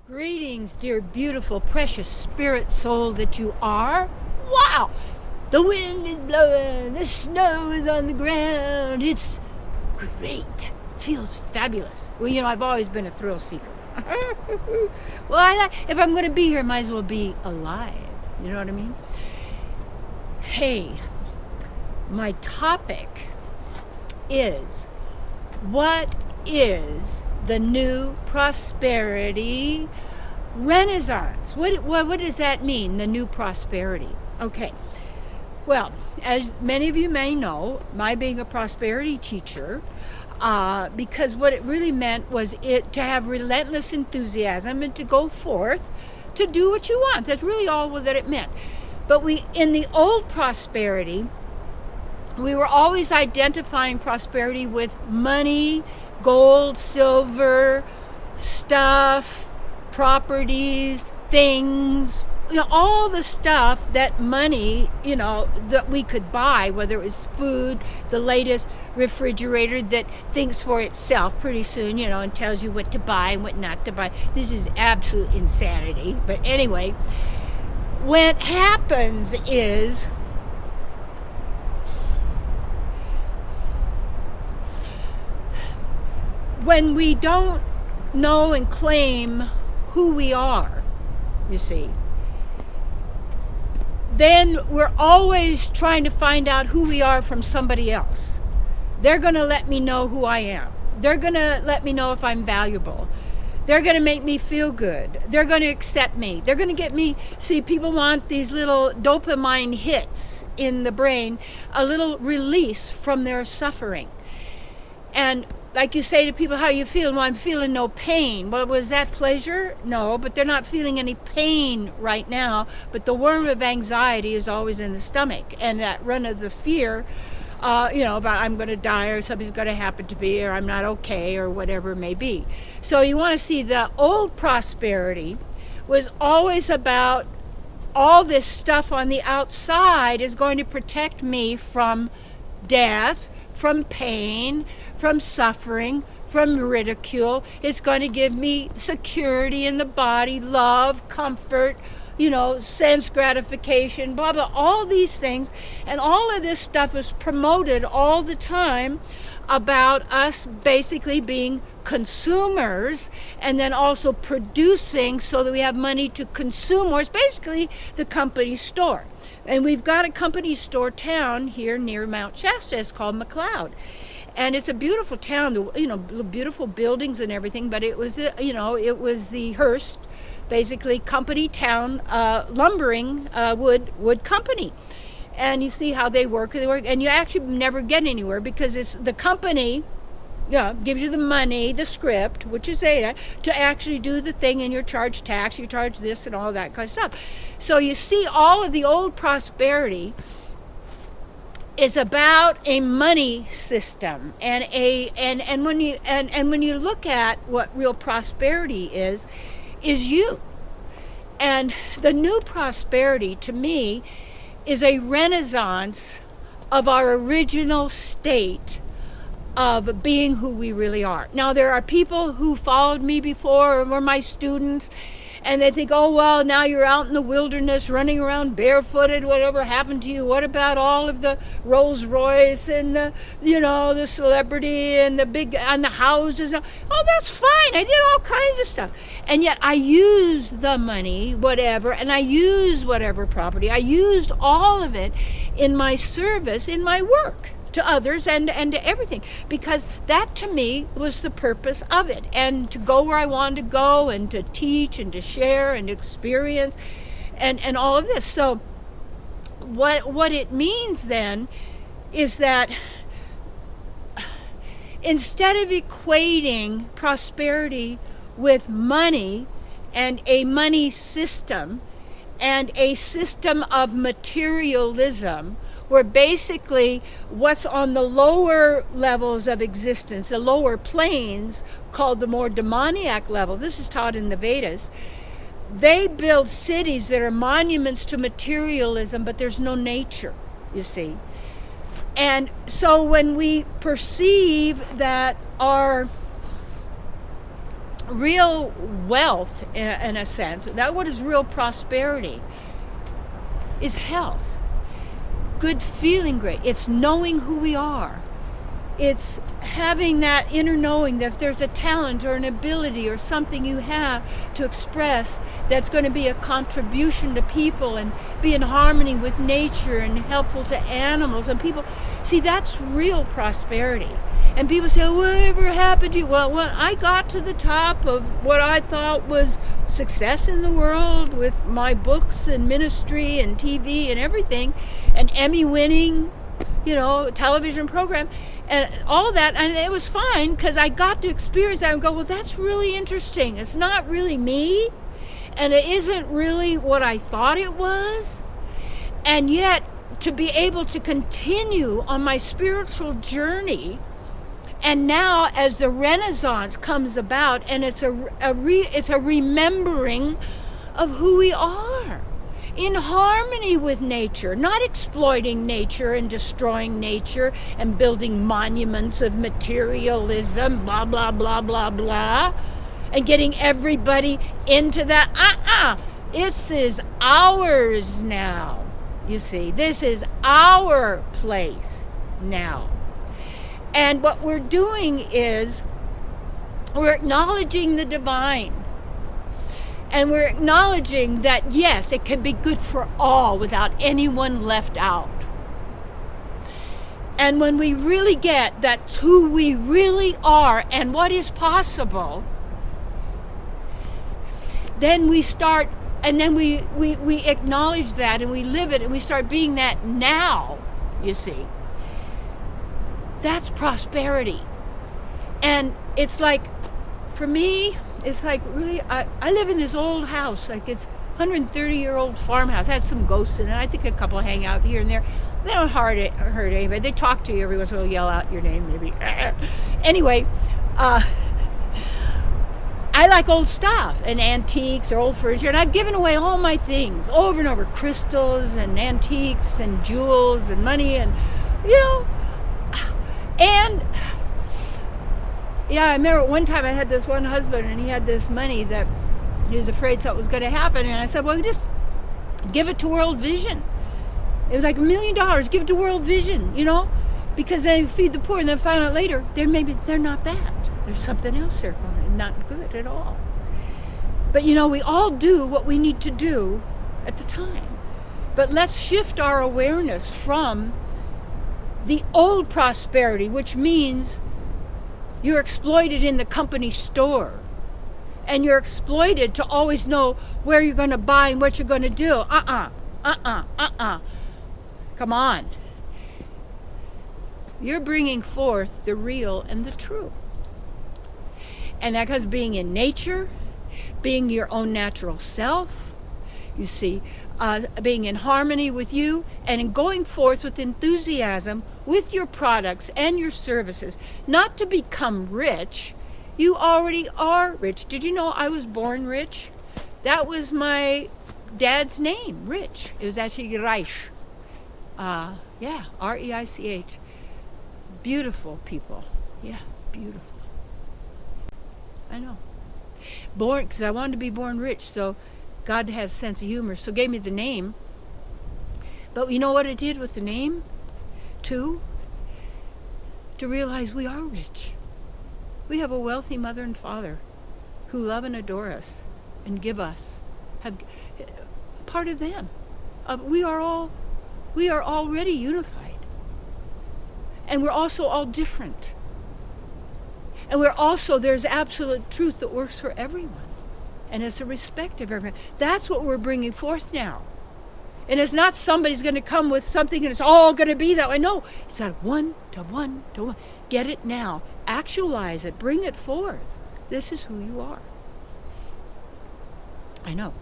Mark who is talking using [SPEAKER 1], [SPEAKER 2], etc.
[SPEAKER 1] Greetings, dear, beautiful, precious spirit soul that you are. Wow! The wind is blowing, the snow is on the ground. It's great. Feels fabulous. Well, I've always been a thrill seeker. Well, if I'm going to be here, I might as well be alive. You know what I mean? Hey, my topic is, what is the new prosperity renaissance? What does that mean, the new prosperity? Okay, well, as many of you may know, my being a prosperity teacher, because what it really meant was to have relentless enthusiasm and to go forth to do what you want. That's really all that it meant. But in the old prosperity, we were always identifying prosperity with money, gold, silver, stuff, properties, things, all the stuff that money, that we could buy, whether it was food, the latest refrigerator that thinks for itself pretty soon, and tells you what to buy and what not to buy. This is absolute insanity. But anyway, what happens is, when we don't know and claim who we are, you see, then we're always trying to find out who we are from somebody else. They're going to let me know who I am. They're going to let me know if I'm valuable. They're going to make me feel good. They're going to accept me. They're going to get me. See, people want these little dopamine hits in the brain, a little release from their suffering. And like you say to people, how you feel? Well, I'm feeling no pain. Well, was that pleasure? No, but they're not feeling any pain right now. But the worm of anxiety is always in the stomach. And that run of the fear, about I'm going to die, or something's going to happen to me, or I'm not okay, or whatever it may be. So you want to see, the old prosperity was always about all this stuff on the outside is going to protect me from death, from pain, from suffering, from ridicule. It's going to give me security in the body, love, comfort, sense gratification, blah, blah, all these things. And all of this stuff is promoted all the time about us basically being consumers and then also producing so that we have money to consume more. It's basically the company store. And we've got a company store town here near Mount Shasta. It's called McLeod. And it's a beautiful town, beautiful buildings and everything, but it was the Hearst, basically, company town, lumbering wood company. And you see how they work, and you actually never get anywhere because it's the company, gives you the money, the script, which is Zeta, to actually do the thing, and you charge tax, you charge this and all that kind of stuff. So you see, all of the old prosperity is about a money system, and when you look at what real prosperity is you. And the new prosperity, to me, is a renaissance of our original state of being who we really are. Now, there are people who followed me before or were my students, and they think, oh, well, now you're out in the wilderness running around barefooted. Whatever happened to you? What about all of the Rolls Royce and the celebrity and the houses? Oh, that's fine. I did all kinds of stuff. And yet I used the money, whatever, and I used whatever property. I used all of it in my service, in my work, to others and to everything, because that to me was the purpose of it, and to go where I wanted to go, and to teach and to share and experience and all of this. So what it means then is that instead of equating prosperity with money and a money system and a system of materialism, where basically what's on the lower levels of existence, the lower planes, called the more demoniac levels, this is taught in the Vedas, they build cities that are monuments to materialism, but there's no nature, you see. And so when we perceive that our real wealth, in a sense, that what is real prosperity, is health. Good feeling great. It's knowing who we are. It's having that inner knowing that if there's a talent or an ability or something you have to express that's going to be a contribution to people and be in harmony with nature and helpful to animals and people. See, that's real prosperity. And people say, whatever happened to you? Well, when I got to the top of what I thought was success in the world with my books and ministry and TV and everything, an Emmy-winning, television program, and all that, and it was fine because I got to experience that and go, well, that's really interesting. It's not really me, and it isn't really what I thought it was, and yet to be able to continue on my spiritual journey. And now, as the Renaissance comes about, and it's a remembering of who we are, in harmony with nature, not exploiting nature and destroying nature and building monuments of materialism, blah blah blah blah blah, and getting everybody into that. This is ours now. You see, this is our place now. And what we're doing is we're acknowledging the divine. And we're acknowledging that, yes, it can be good for all without anyone left out. And when we really get that's who we really are and what is possible, then we start, and then we acknowledge that and we live it and we start being that now, you see. That's prosperity. And it's like, for me, it's like really, I live in this old house, like it's 130-year-old farmhouse. It has some ghosts in it. I think a couple hang out here and there. They don't hurt anybody. They talk to you every once in a while, yell out your name maybe. Anyway, I like old stuff and antiques or old furniture, and I've given away all my things over and over, crystals and antiques and jewels and money and, and yeah, I remember one time I had this one husband and he had this money that he was afraid something was going to happen, and I said, well, just give it to World Vision. It was like $1 million, give it to World Vision, because they feed the poor, and then find out later, they're not that. There's something else they're going, not good at all. But we all do what we need to do at the time. But let's shift our awareness from the old prosperity, which means you're exploited in the company store. And you're exploited to always know where you're going to buy and what you're going to do. Come on. You're bringing forth the real and the true. And that comes being in nature, being your own natural self, you see, being in harmony with you, and in going forth with enthusiasm with your products and your services. Not to become rich. You already are rich. Did you know I was born rich? That was my dad's name, Rich. It was actually Reich. R-E-I-C-H. Beautiful people. Yeah, beautiful. I know. Born, because I wanted to be born rich, so God has a sense of humor, so gave me the name. But you know what it did with the name? Too? To realize we are rich. We have a wealthy mother and father who love and adore us and give us, have part of them. We are already unified. And we're also all different. And there's absolute truth that works for everyone. And it's a respect of everyone. That's what we're bringing forth now. And it's not somebody's going to come with something and it's all going to be that way. No, it's that one to one to one. Get it now. Actualize it. Bring it forth. This is who you are. I know.